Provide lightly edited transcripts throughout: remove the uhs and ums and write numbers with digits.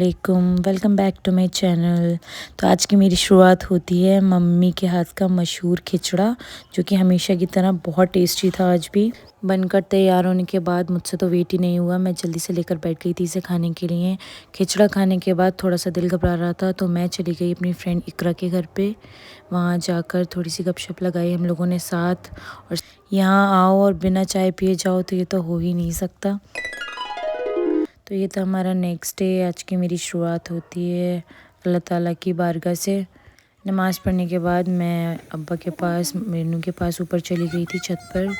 वालेकुम, welcome back to my channel. तो आज की मेरी शुरुआत होती है मम्मी के हाथ का मशहूर खिचड़ा, जो कि हमेशा की तरह बहुत टेस्टी था। आज भी बनकर तैयार होने के बाद मुझसे तो वेट ही नहीं हुआ, मैं जल्दी से लेकर बैठ गई थी इसे खाने के लिए। खिचड़ा खाने के बाद थोड़ा सा दिल घबरा रहा था, तो मैं चली गई अपनी फ्रेंड इकरा के घर पे। वहाँ जाकर थोड़ी सी गपशप लगाई हम लोगों ने साथ। और यहाँ आओ और बिना चाय पिए जाओ तो ये तो हो ही नहीं सकता। तो ये था हमारा नेक्स्ट डे। आज की मेरी शुरुआत होती है अल्लाह ताला की बारगाह से। नमाज़ पढ़ने के बाद मैं अब्बा के पास, मीनू के पास ऊपर चली गई थी छत पर।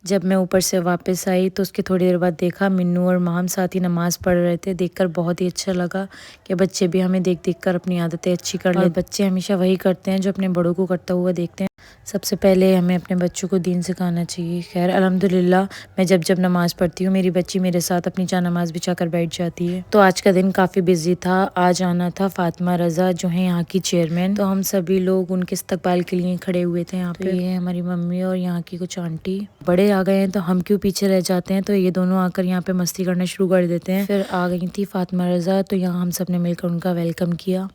जब मैं ऊपर से वापस आई तो उसके थोड़ी देर बाद देखा मिन्नू और माम साथ ही नमाज़ पढ़ रहे थे। देखकर बहुत ही अच्छा लगा कि बच्चे भी हमें देख देख कर अपनी आदतें अच्छी कर लेते। बच्चे हमेशा वही करते हैं जो अपने बड़ों को करता हुआ देखते हैं। सबसे पहले हमें अपने बच्चों को दीन सिखाना चाहिए। खैर अल्हम्दुलिल्लाह, मैं जब जब नमाज़ पढ़ती हूँ मेरी बच्ची मेरे साथ अपनी जा नमाज़ बिछा कर बैठ जाती है। तो आज का दिन काफ़ी बिजी था। आज आना था फातिमा रज़ा जो है यहाँ की चेयरमैन। तो हम सभी लोग उनके इस्तकबाल के लिए खड़े हुए थे यहाँ पे। ये हमारी मम्मी और यहाँ की कुछ आंटी। बड़े आ गए हैं तो हम क्यों पीछे रह जाते हैं, तो ये दोनों आकर यहाँ पे मस्ती करना शुरू कर देते हैं। फिर आ गई थी फातिमा रज़ा, तो यहाँ हम सब ने मिलकर उनका वेलकम किया।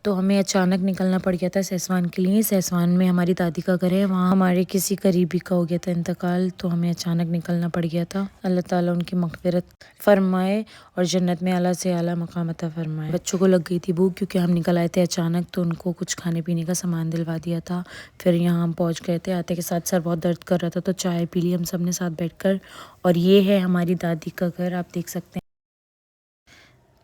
तो हमें अचानक निकलना पड़ गया था सहसवान के लिए। सहसवान में हमारी दादी का घर है, वहाँ हमारे किसी करीबी का हो गया था इंतकाल, तो हमें अचानक निकलना पड़ गया था। अल्लाह ताला उनकी मग़फ़िरत फरमाए और जन्नत में आला से आला मकाम अता फरमाए। बच्चों को लग गई थी भूख क्योंकि हम निकल आए थे अचानक, तो उनको कुछ खाने पीने का सामान दिलवा दिया था। फिर यहाँ हम पहुँच गए थे। आते के साथ सर बहुत दर्द कर रहा था, तो चाय पी ली हम सब ने साथ बैठ कर। और ये है हमारी दादी का घर, आप देख सकते हैं।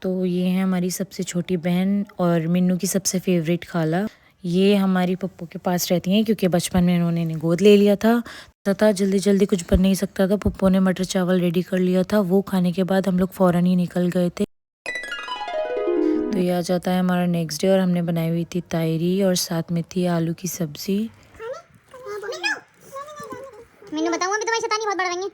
तो ये है हमारी सबसे छोटी बहन और मिन्नू की सबसे फेवरेट खाला। ये हमारी पप्पू के पास रहती हैं क्योंकि बचपन में इन्होंने गोद ले लिया था तथा जल्दी जल्दी कुछ बन नहीं सकता था। पप्पू ने मटर चावल रेडी कर लिया था, वो खाने के बाद हम लोग फ़ौरन ही निकल गए थे। तो ये आ जाता है हमारा नेक्स्ट डे और हमने बनाई हुई थी तायरी और साथ में थी आलू की सब्ज़ी। मिन्नू बताऊं अभी तुम्हारी शैतानी बहुत बढ़ रही है।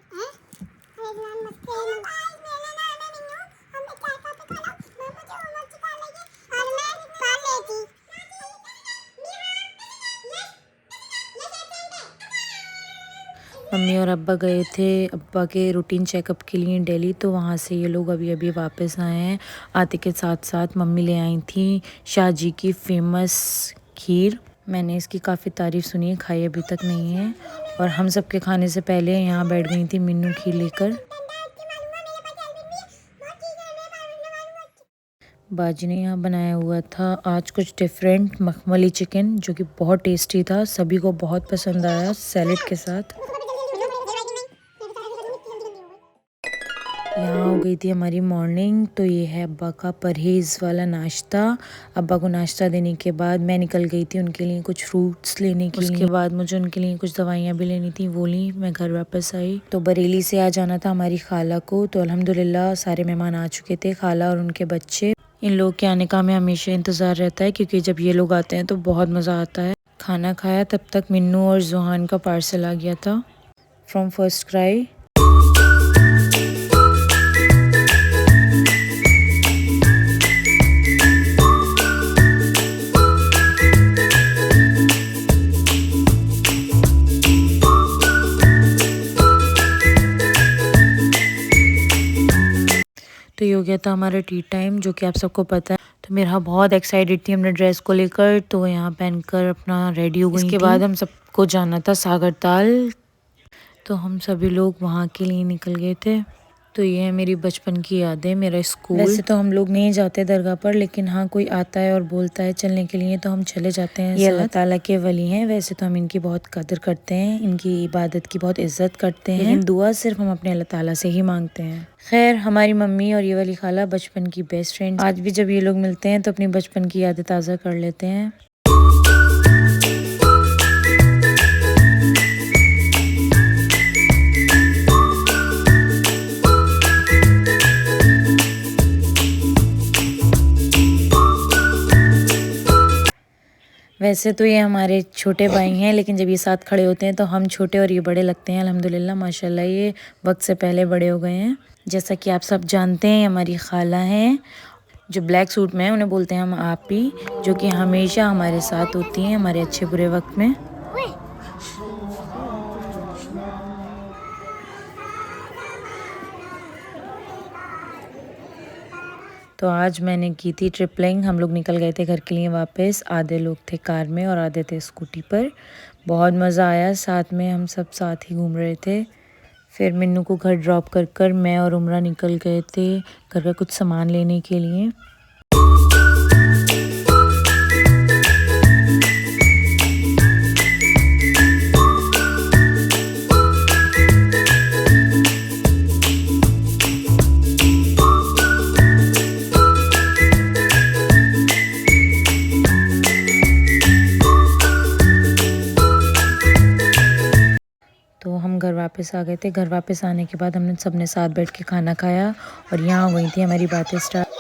मम्मी और अब्बा गए थे अब्बा के रूटीन चेकअप के लिए दिल्ली, तो वहाँ से ये लोग अभी अभी वापस आए हैं। आते के साथ साथ मम्मी ले आई थी शाहजी की फेमस खीर। मैंने इसकी काफ़ी तारीफ़ सुनी है, खाई अभी तक नहीं है। और हम सब के खाने से पहले यहाँ बैठ गई थी मिन्नू खीर लेकर। बाजी ने यहाँ बनाया हुआ था आज कुछ डिफरेंट मखमली चिकन, जो कि बहुत टेस्टी था, सभी को बहुत पसंद आया सैलेड के साथ। यहाँ हो गई थी हमारी मॉर्निंग। तो ये है अब्बा का परहेज़ वाला नाश्ता। अब्बा को नाश्ता देने के बाद मैं निकल गई थी उनके लिए कुछ फ्रूट्स लेने के लिए। उसके बाद मुझे उनके लिए कुछ दवाइयाँ भी लेनी थी, वो ली। मैं घर वापस आई तो बरेली से आ जाना था हमारी खाला को। तो अल्हम्दुलिल्लाह सारे मेहमान आ चुके थे, खाला और उनके बच्चे। इन लोग के आने का हमें हमेशा इंतज़ार रहता है क्योंकि जब ये लोग आते हैं तो बहुत मज़ा आता है। खाना खाया तब तक मिन्नू और जुहान का पार्सल आ गया था फ्रॉम फर्स्ट क्राई। तो ये हो गया था हमारा टी टाइम, जो कि आप सबको पता है। तो मेरा बहुत एक्साइटेड थी अपने ड्रेस को लेकर, तो यहाँ पहनकर अपना रेडी हो गई। इसके बाद हम सबको जाना था सागर ताल, तो हम सभी लोग वहाँ के लिए निकल गए थे। तो ये है मेरी बचपन की यादें, मेरा स्कूल। वैसे तो हम लोग नहीं जाते दरगाह पर, लेकिन हाँ कोई आता है और बोलता है चलने के लिए तो हम चले जाते हैं। ये अल्लाह ताला के वली हैं, वैसे तो हम इनकी बहुत कदर करते हैं, इनकी इबादत की बहुत इज्जत करते हैं, लेकिन दुआ सिर्फ हम अपने अल्लाह ताला से ही मांगते हैं। खैर, हमारी मम्मी और ये वाली खाला बचपन की बेस्ट फ्रेंड। आज भी जब ये लोग मिलते हैं तो अपनी बचपन की यादें ताज़ा कर लेते हैं। वैसे तो ये हमारे छोटे भाई हैं, लेकिन जब ये साथ खड़े होते हैं तो हम छोटे और ये बड़े लगते हैं। अल्हम्दुलिल्लाह माशाल्लाह ये वक्त से पहले बड़े हो गए हैं। जैसा कि आप सब जानते हैं, हमारी खाला हैं जो ब्लैक सूट में है, उन्हें बोलते हैं हम आपी, जो कि हमेशा हमारे साथ होती हैं हमारे अच्छे बुरे वक्त में। तो आज मैंने की थी ट्रिप प्लानिंग। हम लोग निकल गए थे घर के लिए वापस। आधे लोग थे कार में और आधे थे स्कूटी पर। बहुत मज़ा आया, साथ में हम सब साथ ही घूम रहे थे। फिर मिन्नू को घर ड्रॉप कर मैं और उमरा निकल गए थे घर का कुछ सामान लेने के लिए। तो हम घर वापस आ गए थे। घर वापस आने के बाद हमने सबने साथ बैठ के खाना खाया और यहाँ हुई थी हमारी बातें स्टार्ट।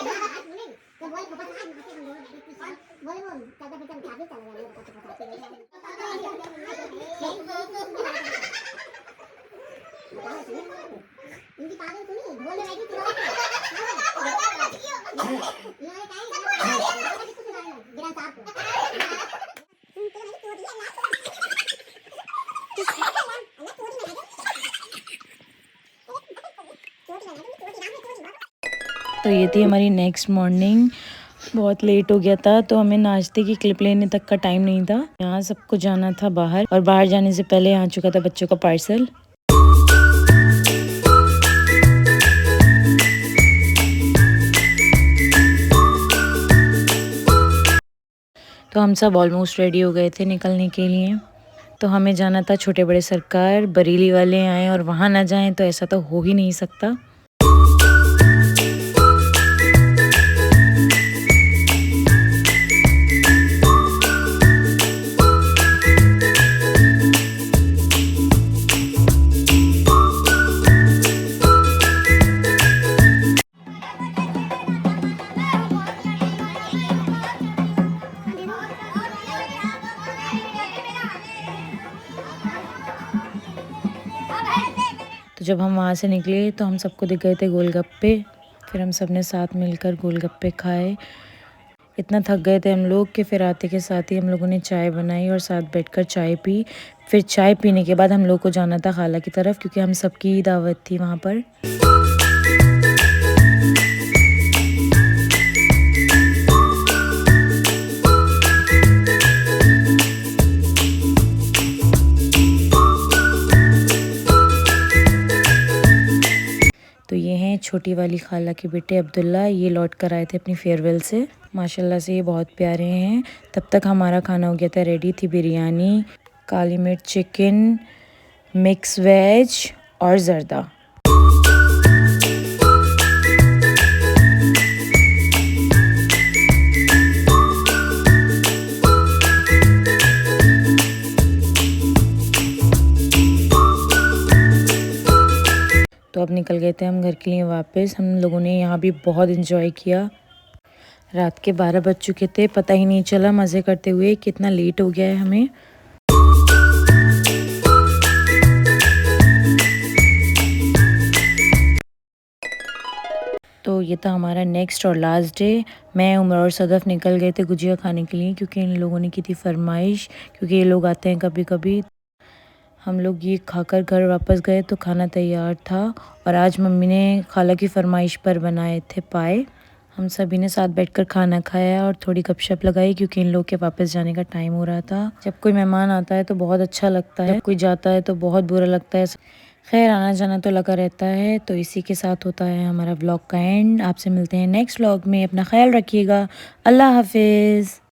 तो ये थी हमारी नेक्स्ट मॉर्निंग। बहुत लेट हो गया था तो हमें नाश्ते की क्लिप लेने तक का टाइम नहीं था। यहाँ सबको जाना था बाहर और बाहर जाने से पहले आ चुका था बच्चों का पार्सल। तो हम सब ऑलमोस्ट रेडी हो गए थे निकलने के लिए। तो हमें जाना था छोटे बड़े सरकार। बरेली वाले आए और वहाँ ना जाएं तो ऐसा तो हो ही नहीं सकता। तो जब हम वहाँ से निकले तो हम सबको दिख गए थे गोलगप्पे। फिर हम सब ने साथ मिलकर गोलगप्पे खाए। इतना थक गए थे हम लोग कि फिर आते के साथ ही हम लोगों ने चाय बनाई और साथ बैठकर चाय पी। फिर चाय पीने के बाद हम लोग को जाना था खाला की तरफ, क्योंकि हम सबकी दावत थी वहाँ पर। तो ये हैं छोटी वाली खाला के बेटे अब्दुल्ला। ये लौट कर आए थे अपनी फेयरवेल से। माशाल्लाह से ये बहुत प्यारे हैं। तब तक हमारा खाना हो गया था रेडी। थी बिरयानी, काली मिर्च चिकन, मिक्स वेज और जर्दा। तो अब निकल गए थे हम घर के लिए वापस। हम लोगों ने यहाँ भी बहुत एंजॉय किया। रात के 12 बज चुके थे, पता ही नहीं चला मज़े करते हुए कितना लेट हो गया है हमें। तो ये था हमारा नेक्स्ट और लास्ट डे। मैं, उमर और सदफ निकल गए थे गुजिया खाने के लिए, क्योंकि इन लोगों ने की थी फरमाइश, क्योंकि ये लोग आते हैं कभी कभी। हम लोग ये खाकर घर वापस गए तो खाना तैयार था और आज मम्मी ने खाला की फरमाइश पर बनाए थे पाए। हम सभी ने साथ बैठकर खाना खाया और थोड़ी गपशप लगाई, क्योंकि इन लोग के वापस जाने का टाइम हो रहा था। जब कोई मेहमान आता है तो बहुत अच्छा लगता है, जब कोई जाता है तो बहुत बुरा लगता है। खैर आना जाना तो लगा रहता है। तो इसी के साथ होता है हमारा व्लॉग का एंड। आपसे मिलते हैं नेक्स्ट व्लॉग में। अपना ख्याल रखिएगा। अल्लाह हाफिज़।